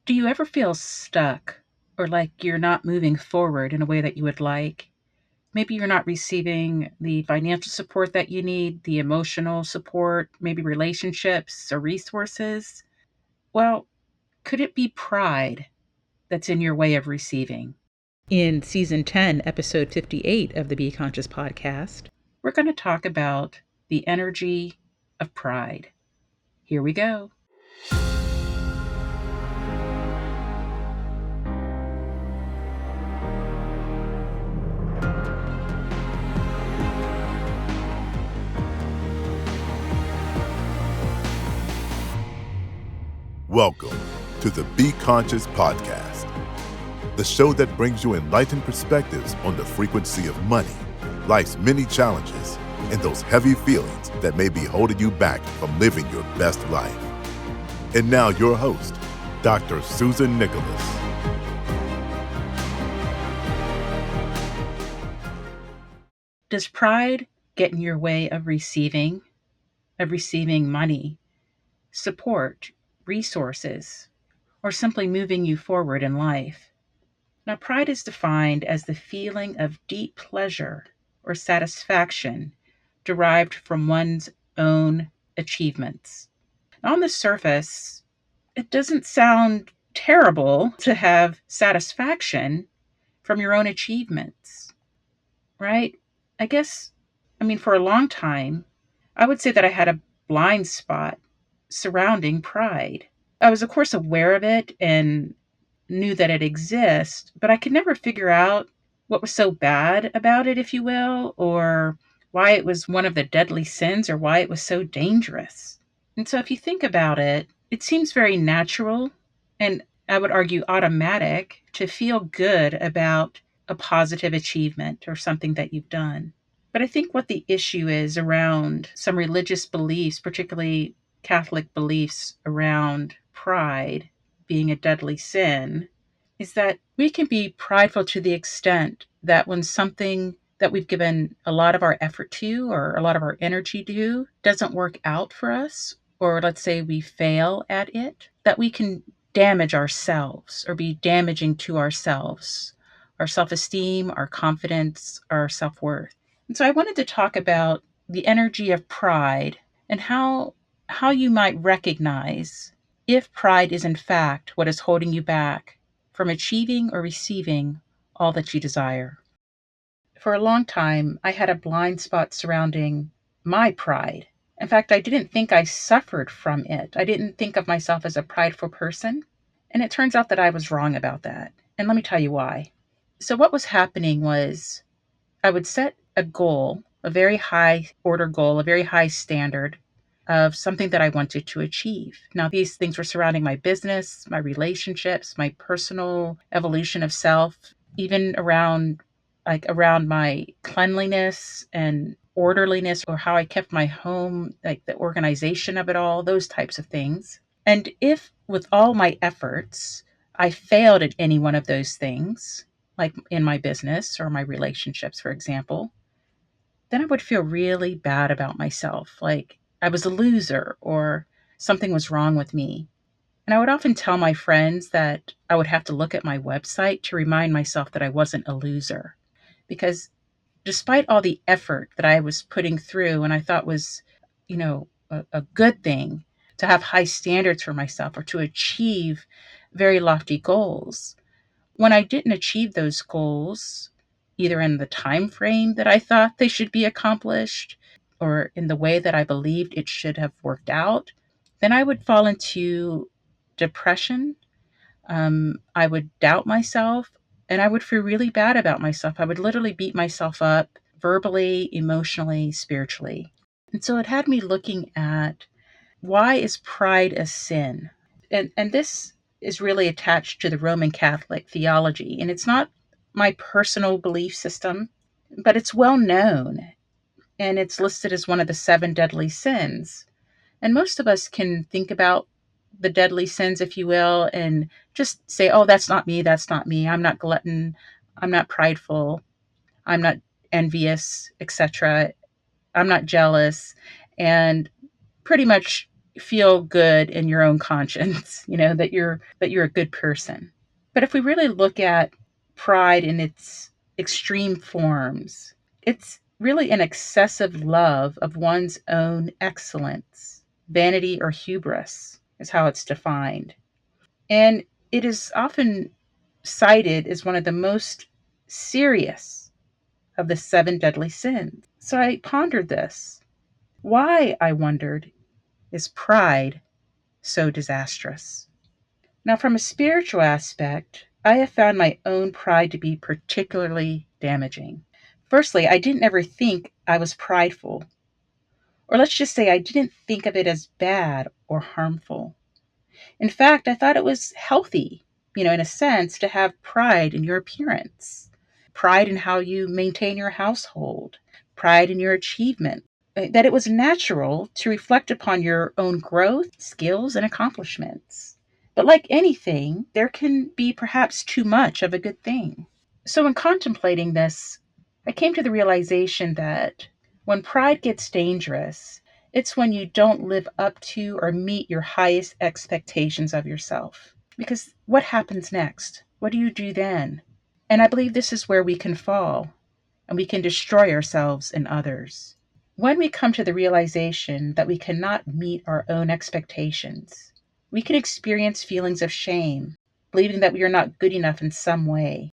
Do you ever feel stuck or like you're not moving forward in a way that you would like? Maybe you're not receiving the financial support that you need, the emotional support, maybe relationships or resources. Well, could it be pride that's in your way of receiving? In season 10, episode 58 of the Be Conscious podcast, we're going to talk about the energy of pride. Here we go. Welcome to the Be Conscious podcast, the show that brings you enlightened perspectives on the frequency of money, life's many challenges, and those heavy feelings that may be holding you back from living your best life. And now your host, Dr. Susan Nicholas. Does pride get in your way of receiving money, support, resources, or simply moving you forward in life? Now, pride is defined as the feeling of deep pleasure or satisfaction derived from one's own achievements. On the surface, it doesn't sound terrible to have satisfaction from your own achievements, right? For a long time, I would say that I had a blind spot surrounding pride. I was, of course, aware of it and knew that it exists, but I could never figure out what was so bad about it, if you will, or why it was one of the deadly sins or why it was so dangerous. And so if you think about it, it seems very natural and I would argue automatic to feel good about a positive achievement or something that you've done. But I think what the issue is around some religious beliefs, particularly Catholic beliefs around pride being a deadly sin, is that we can be prideful to the extent that when something that we've given a lot of our effort to or a lot of our energy to doesn't work out for us, or let's say we fail at it, that we can damage ourselves or be damaging to ourselves, our self-esteem, our confidence, our self-worth. And so I wanted to talk about the energy of pride and how you might recognize if pride is in fact what is holding you back from achieving or receiving all that you desire. For a long time, I had a blind spot surrounding my pride. In fact, I didn't think I suffered from it. I didn't think of myself as a prideful person. And it turns out that I was wrong about that. And let me tell you why. So what was happening was I would set a goal, a very high order goal, a very high standard of something that I wanted to achieve. Now, these things were surrounding my business, my relationships, my personal evolution of self, even around my cleanliness and orderliness, or how I kept my home, like the organization of it all, those types of things. And if with all my efforts, I failed at any one of those things, like in my business or my relationships, for example, then I would feel really bad about myself. Like I was a loser or something was wrong with me. And I would often tell my friends that I would have to look at my website to remind myself that I wasn't a loser. Because despite all the effort that I was putting through and I thought was, a good thing to have high standards for myself or to achieve very lofty goals, when I didn't achieve those goals, either in the time frame that I thought they should be accomplished or in the way that I believed it should have worked out, then I would fall into depression. I would doubt myself and I would feel really bad about myself. I would literally beat myself up verbally, emotionally, spiritually. And so it had me looking at, why is pride a sin? And this is really attached to the Roman Catholic theology. And it's not my personal belief system, but it's well known. And it's listed as one of the 7 deadly sins. And most of us can think about the deadly sins, if you will, and just say, oh, that's not me. That's not me. I'm not glutton. I'm not prideful. I'm not envious, etc. I'm not jealous. And pretty much feel good in your own conscience, that you're a good person. But if we really look at pride in its extreme forms, it's really an excessive love of one's own excellence. Vanity or hubris is how it's defined. And it is often cited as one of the most serious of the seven deadly sins. So I pondered this. Why, I wondered, is pride so disastrous? Now, from a spiritual aspect, I have found my own pride to be particularly damaging. Firstly, I didn't ever think I was prideful. Or let's just say I didn't think of it as bad or harmful. In fact, I thought it was healthy, in a sense, to have pride in your appearance, pride in how you maintain your household, pride in your achievement, that it was natural to reflect upon your own growth, skills, and accomplishments. But like anything, there can be perhaps too much of a good thing. So, in contemplating this, I came to the realization that when pride gets dangerous, it's when you don't live up to or meet your highest expectations of yourself. Because what happens next? What do you do then? And I believe this is where we can fall and we can destroy ourselves and others. When we come to the realization that we cannot meet our own expectations, we can experience feelings of shame, believing that we are not good enough in some way,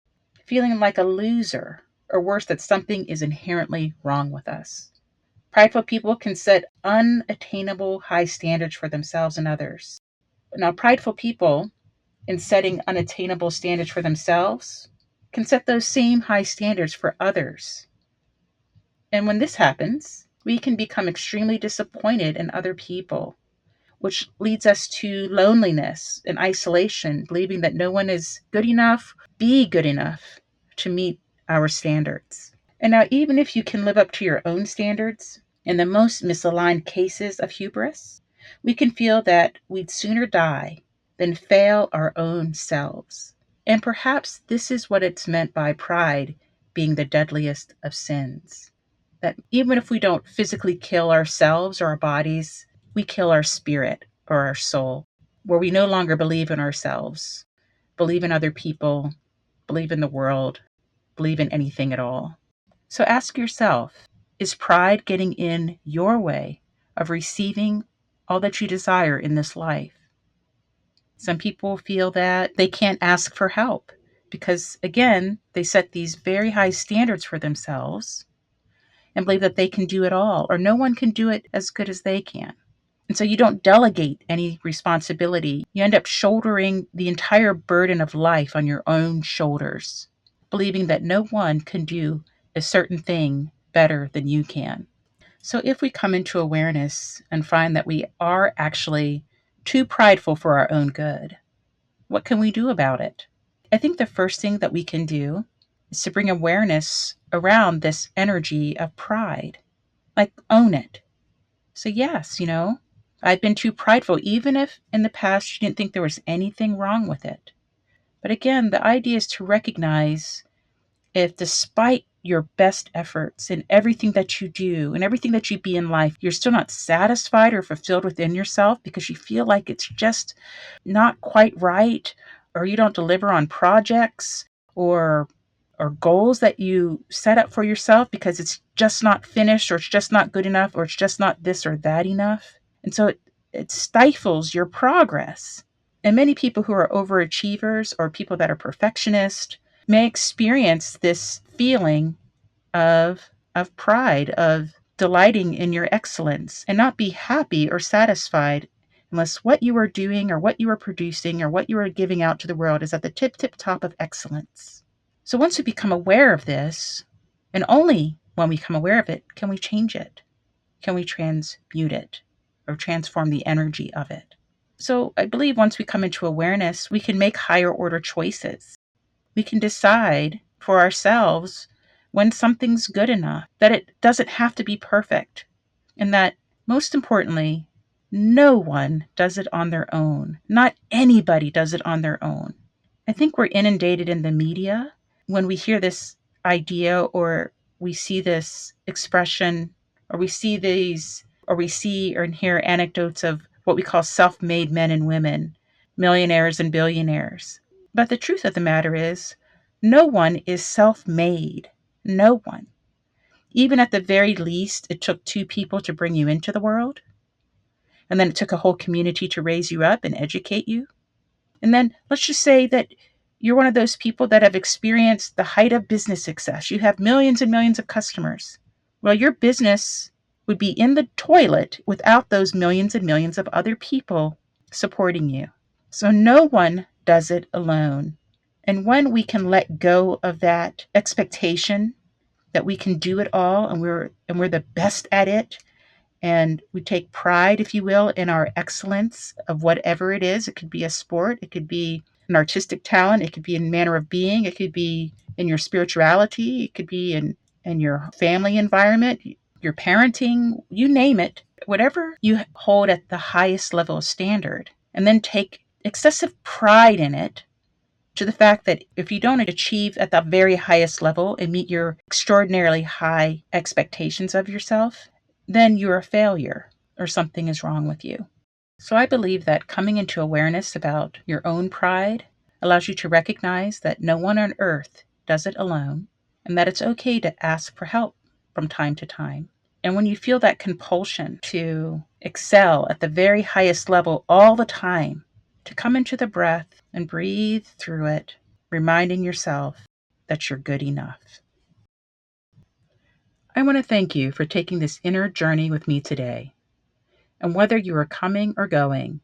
feeling like a loser, or worse, that something is inherently wrong with us. Prideful people can set unattainable high standards for themselves and others. Now, prideful people, in setting unattainable standards for themselves, can set those same high standards for others. And when this happens, we can become extremely disappointed in other people, which leads us to loneliness and isolation, believing that no one is good enough, be good enough to meet our standards. And now, even if you can live up to your own standards, in the most misaligned cases of hubris, we can feel that we'd sooner die than fail our own selves. And perhaps this is what it's meant by pride being the deadliest of sins. That even if we don't physically kill ourselves or our bodies, we kill our spirit or our soul, where we no longer believe in ourselves, believe in other people, believe in the world, believe in anything at all. So ask yourself, is pride getting in your way of receiving all that you desire in this life? Some people feel that they can't ask for help because, again, they set these very high standards for themselves and believe that they can do it all, or no one can do it as good as they can. And so you don't delegate any responsibility. You end up shouldering the entire burden of life on your own shoulders, believing that no one can do a certain thing better than you can. So if we come into awareness and find that we are actually too prideful for our own good, what can we do about it? I think the first thing that we can do is to bring awareness around this energy of pride. Like, own it. So, yes, I've been too prideful, even if in the past you didn't think there was anything wrong with it. But again, the idea is to recognize if, despite your best efforts in everything that you do and everything that you be in life, you're still not satisfied or fulfilled within yourself because you feel like it's just not quite right, or you don't deliver on projects or goals that you set up for yourself because it's just not finished, or it's just not good enough, or it's just not this or that enough. And so it stifles your progress. And many people who are overachievers or people that are perfectionists may experience this feeling of pride, of delighting in your excellence, and not be happy or satisfied unless what you are doing or what you are producing or what you are giving out to the world is at the tip top of excellence. So once we become aware of this, and only when we become aware of it, can we change it? Can we transmute it or transform the energy of it? So I believe once we come into awareness, we can make higher order choices. We can decide for ourselves when something's good enough, that it doesn't have to be perfect, and that, most importantly, no one does it on their own. Not anybody does it on their own. I think we're inundated in the media when we hear this idea, or we see this expression, or we see or hear anecdotes of what we call self-made men and women, millionaires and billionaires. But the truth of the matter is, no one is self-made. No one. Even at the very least, it took two people to bring you into the world. And then it took a whole community to raise you up and educate you. And then let's just say that you're one of those people that have experienced the height of business success. You have millions and millions of customers. Well, your business would be in the toilet without those millions and millions of other people supporting you. So no one does it alone. And when we can let go of that expectation that we can do it all and we're the best at it, and we take pride, if you will, in our excellence of whatever it is. It could be a sport, it could be an artistic talent, it could be a manner of being, it could be in your spirituality, it could be in your family environment, your parenting, you name it, whatever you hold at the highest level of standard, and then take excessive pride in it, to the fact that if you don't achieve at the very highest level and meet your extraordinarily high expectations of yourself, then you're a failure or something is wrong with you. So I believe that coming into awareness about your own pride allows you to recognize that no one on earth does it alone, and that it's okay to ask for help from time to time. And when you feel that compulsion to excel at the very highest level all the time, to come into the breath and breathe through it, reminding yourself that you're good enough. I want to thank you for taking this inner journey with me today. And whether you are coming or going,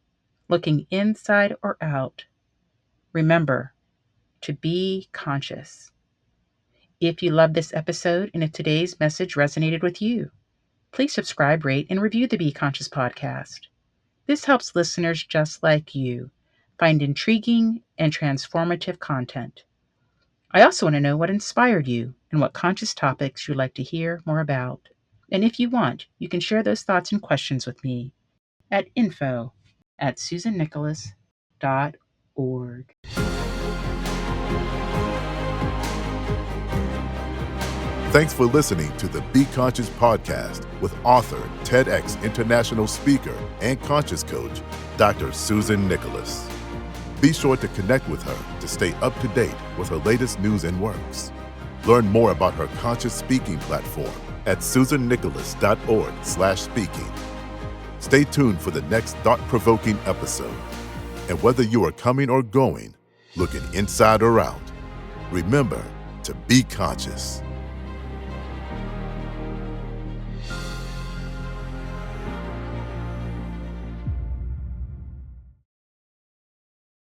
looking inside or out, remember to be conscious. If you loved this episode and if today's message resonated with you, please subscribe, rate, and review the Be Conscious podcast. This helps listeners just like you find intriguing and transformative content. I also want to know what inspired you and what conscious topics you'd like to hear more about. And if you want, you can share those thoughts and questions with me at info@susannicholas.org. Thanks for listening to the Be Conscious podcast with author, TEDx international speaker, and conscious coach, Dr. Susan Nicholas. Be sure to connect with her to stay up to date with her latest news and works. Learn more about her conscious speaking platform at susannicholas.org/speaking. Stay tuned for the next thought-provoking episode. And whether you are coming or going, looking inside or out, remember to be conscious.